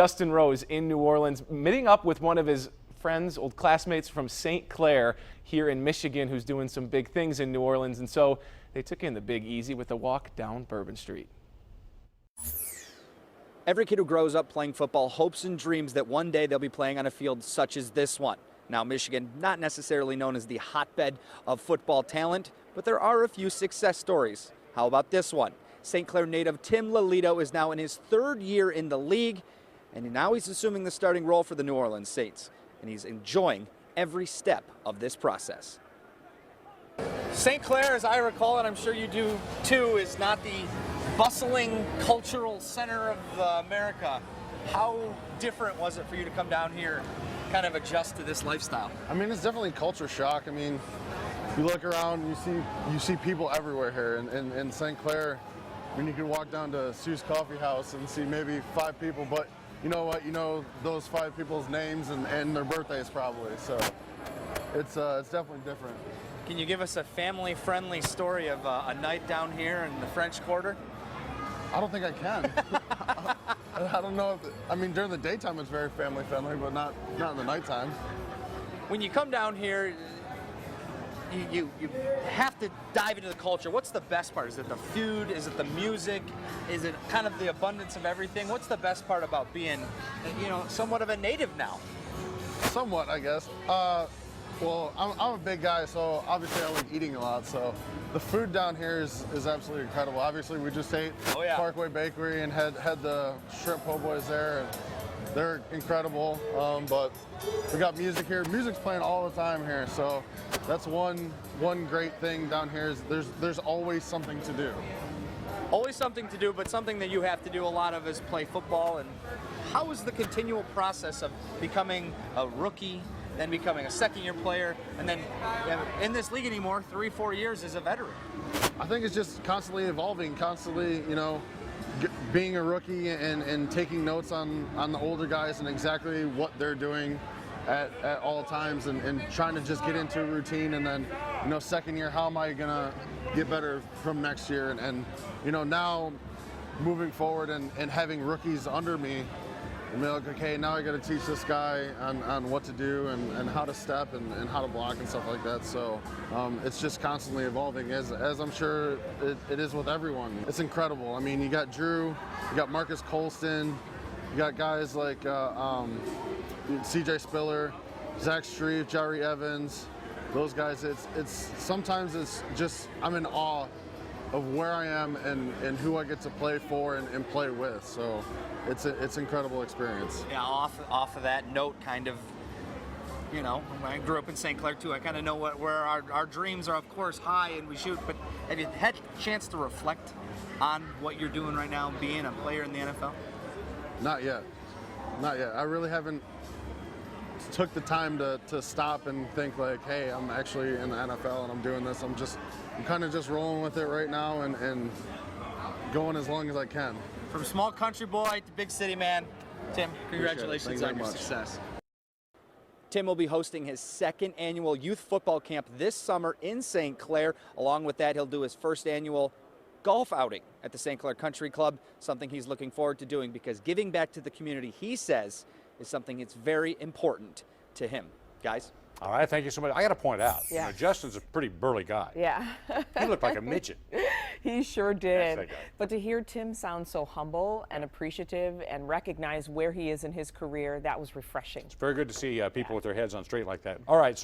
Justin Rose in New Orleans, meeting up with one of his friends, old classmates from St. Clair here in Michigan, who's doing some big things in New Orleans. And so they took in the Big Easy with a walk down Bourbon Street. Every kid who grows up playing football hopes and dreams that one day they'll be playing on a field such as this one. Now, Michigan, not necessarily known as the hotbed of football talent, but there are a few success stories. How about this one? St. Clair native Tim Lelito is now in his third year in the league, and now he's assuming the starting role for the New Orleans Saints, and he's enjoying every step of this process. St. Clair, as I recall, and I'm sure you do too, is not the bustling cultural center of America. How different was it for you to come down here, kind of adjust to this lifestyle? I mean, it's definitely culture shock. I mean, you look around, you see people everywhere here, in St. Clair. I mean, you could walk down to Sue's Coffee House and see maybe 5 people, but you know what? You know those 5 people's names and their birthdays probably. So it's definitely different. Can you give us a family-friendly story of a night down here in the French Quarter? I don't think I can. I don't know if I mean, during the daytime it's very family-friendly, but not in the nighttime. When you come down here, you have to dive into the culture. What's the best part? Is it the food? Is it the music? Is it kind of the abundance of everything? What's the best part about being, somewhat of a native now? Somewhat, I guess. Well, I'm a big guy, so obviously I like eating a lot. So the food down here is absolutely incredible. Obviously, we just ate Parkway Bakery and had the shrimp po' boys there, and they're incredible. But we got music here. Music's playing all the time here, so that's one great thing down here is there's always something to do. Always something to do, but something that you have to do a lot of is play football. And how is the continual process of becoming a rookie, then becoming a second-year player, and then in this league anymore, 3-4 years as a veteran? I think it's just constantly evolving, constantly, being a rookie and taking notes on the older guys and exactly what they're doing at all times, and trying to just get into a routine. And then, second year, how am I gonna get better from next year? And now moving forward and having rookies under me, and be like, okay, now I got to teach this guy on what to do and how to step and how to block and stuff like that. So it's just constantly evolving, as I'm sure it is with everyone. It's incredible. I mean, you got Drew, you got Marcus Colston, you got guys like CJ Spiller, Zach Strief, Jari Evans. Those guys, sometimes it's just, I'm in awe of where I am and who I get to play for and play with. So it's an incredible experience. Yeah, off of that note, kind of, I grew up in St. Clair too. I kind of know where our dreams are, of course, high and we shoot. But have you had a chance to reflect on what you're doing right now, being a player in the NFL? Not yet. Not yet. I really haven't took the time to stop and think like, hey, I'm actually in the NFL and I'm doing this. I'm kind of just rolling with it right now and going as long as I can. From small country boy to big city man, Tim, congratulations on your success. Tim will be hosting his 2nd annual youth football camp this summer in St. Clair. Along with that, he'll do his 1st annual golf outing at the St. Clair Country Club, something he's looking forward to doing because giving back to the community, he says, is something that's very important to him. Guys? All right, thank you so much. I got to point out, Justin's a pretty burly guy. Yeah. He looked like a midget. He sure did. But to hear Tim sound so humble and appreciative and recognize where he is in his career, that was refreshing. It's very good to see people with their heads on straight like that. All right. So